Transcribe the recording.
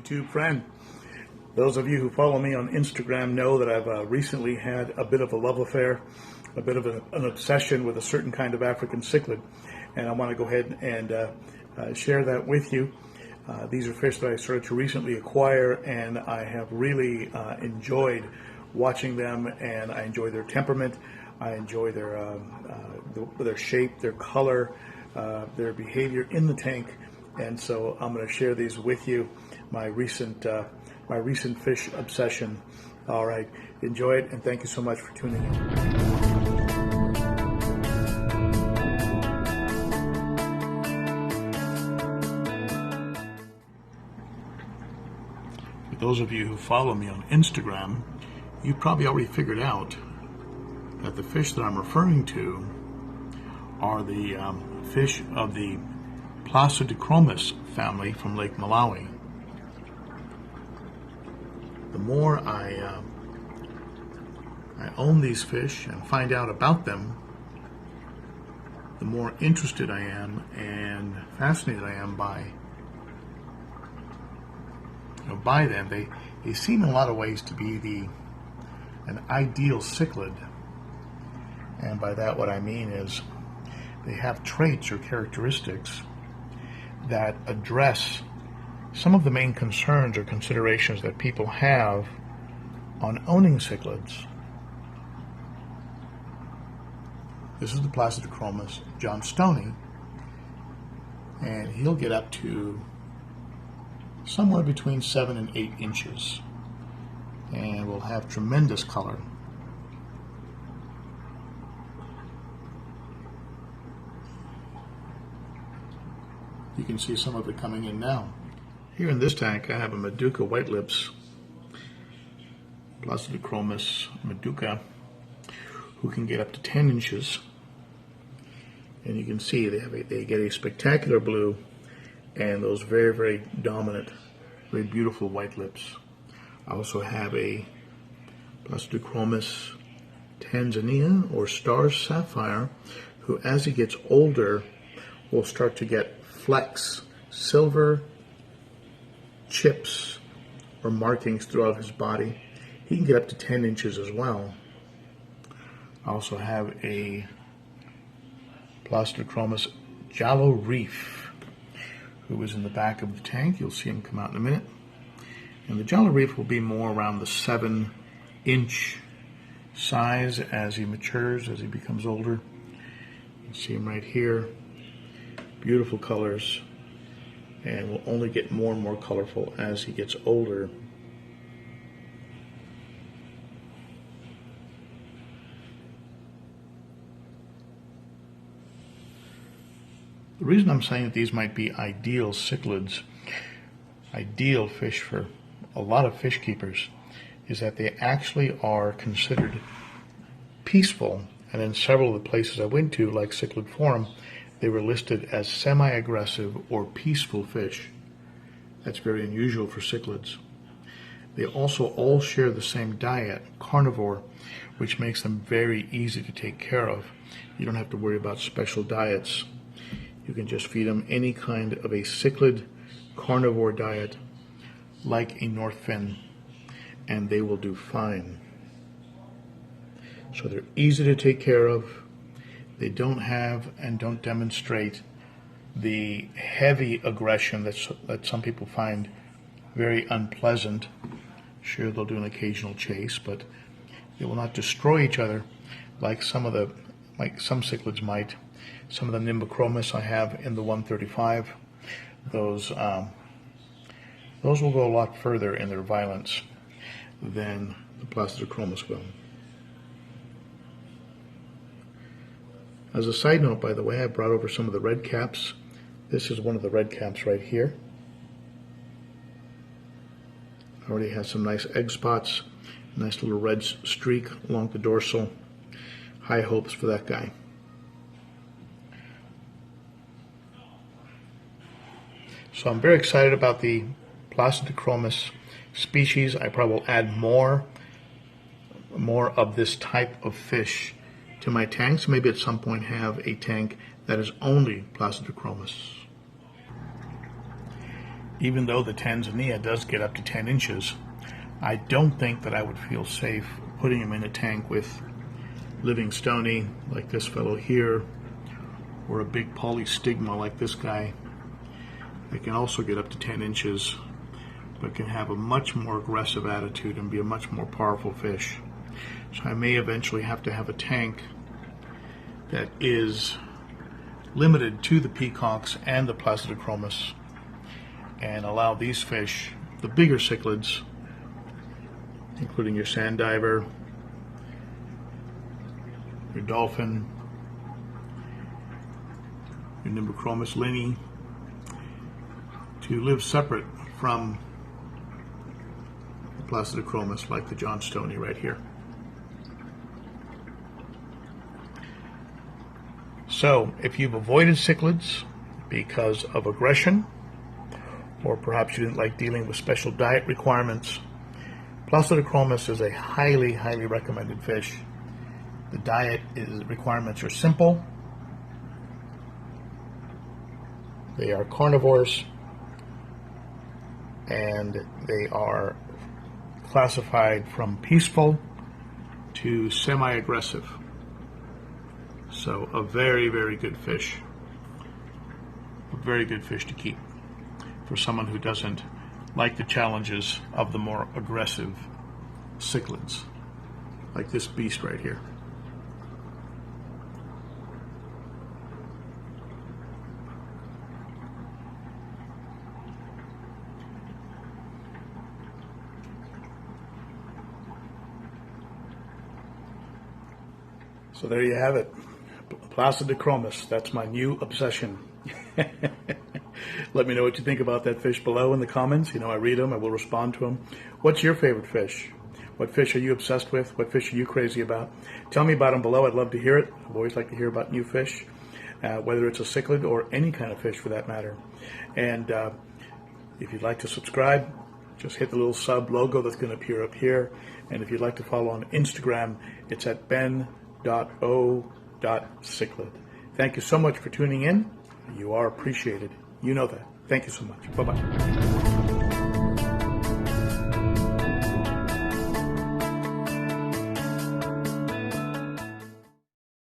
YouTube friend. Those of you who follow me on Instagram know that I've recently had a bit of a love affair, a bit of an obsession with a certain kind of African cichlid, and I want to go ahead and share that with you. These are fish that I started to recently acquire, and I have really enjoyed watching them, and I enjoy their temperament. I enjoy their shape, their color, their behavior in the tank, and so I'm going to share these with you. My recent fish obsession. All right, enjoy it, and thank you so much for tuning in. For those of you who follow me on Instagram, you've probably already figured out that the fish that I'm referring to are the fish of the Placidochromis family from Lake Malawi. The more I own these fish and find out about them, the more interested I am and fascinated I am by them. They seem in a lot of ways to be an ideal cichlid, and by that what I mean is they have traits or characteristics that address some of the main concerns or considerations that people have on owning cichlids. This is the Placidochromis Johnstoni, and he'll get up to somewhere between 7 and 8 inches and will have tremendous color. You can see some of it coming in now. Here in this tank I have a Mdoka White Lips, Placidochromis Mdoka, who can get up to 10 inches. And you can see they get a spectacular blue and those very, very dominant, very beautiful white lips. I also have a Placidochromis Tanzania or star Sapphire, who as he gets older will start to get flecks, silver chips or markings throughout his body. He can get up to 10 inches as well. I also have a Placidochromis Jalo Reef, who is in the back of the tank. You'll see him come out in a minute. And the Jalo Reef will be more around the 7-inch size as he matures, as he becomes older. You see him right here. Beautiful colors, and will only get more and more colorful as he gets older. The reason I'm saying that these might be ideal cichlids, ideal fish for a lot of fish keepers, is that they actually are considered peaceful, and in several of the places I went to, like Cichlid Forum, they were listed as semi-aggressive or peaceful fish. That's very unusual for cichlids. They also all share the same diet, carnivore, which makes them very easy to take care of. You don't have to worry about special diets. You can just feed them any kind of a cichlid carnivore diet like a North Fin, and they will do fine. So they're easy to take care of. They don't have and don't demonstrate the heavy aggression that some people find very unpleasant. Sure, they'll do an occasional chase, but they will not destroy each other like some cichlids might. Some of the Mdoka I have in the 135, those will go a lot further in their violence than the Placidochromis will. As a side note, by the way, I brought over some of the red caps. This is one of the red caps right here. Already has some nice egg spots, nice little red streak along the dorsal. High hopes for that guy. So I'm very excited about the Placidochromis species. I probably will add more of this type of fish to my tanks. Maybe at some point have a tank that is only Placidochromis. even though the Tanzania does get up to 10 inches, I don't think that I would feel safe putting him in a tank with Livingstoni like this fellow here, or a big polystigma like this guy. They can also get up to 10 inches, but can have a much more aggressive attitude and be a much more powerful fish. So I may eventually have to have a tank that is limited to the peacocks and the Placidochromis, and allow these fish, the bigger cichlids, including your sand diver, your dolphin, your Mdoka White, to live separate from the Placidochromis, like the Johnstoni right here. So if you've avoided cichlids because of aggression, or perhaps you didn't like dealing with special diet requirements, Placidochromis is a highly, highly recommended fish. The diet requirements are simple. They are carnivores, and they are classified from peaceful to semi-aggressive. So a very, very good fish. A very good fish to keep for someone who doesn't like the challenges of the more aggressive cichlids, like this beast right here. So there you have it. Placidochromis, that's my new obsession. Let me know what you think about that fish below in the comments. You know, I read them, I will respond to them. What's your favorite fish? What fish are you obsessed with? What fish are you crazy about? Tell me about them below. I'd love to hear it. I've always like to hear about new fish, whether it's a cichlid or any kind of fish for that matter. And if you'd like to subscribe, just hit the little sub logo that's going to appear up here. And if you'd like to follow on Instagram, it's at ben.o.cichlid. Thank you so much for tuning in. You are appreciated. You know that. Thank you so much. Bye-bye.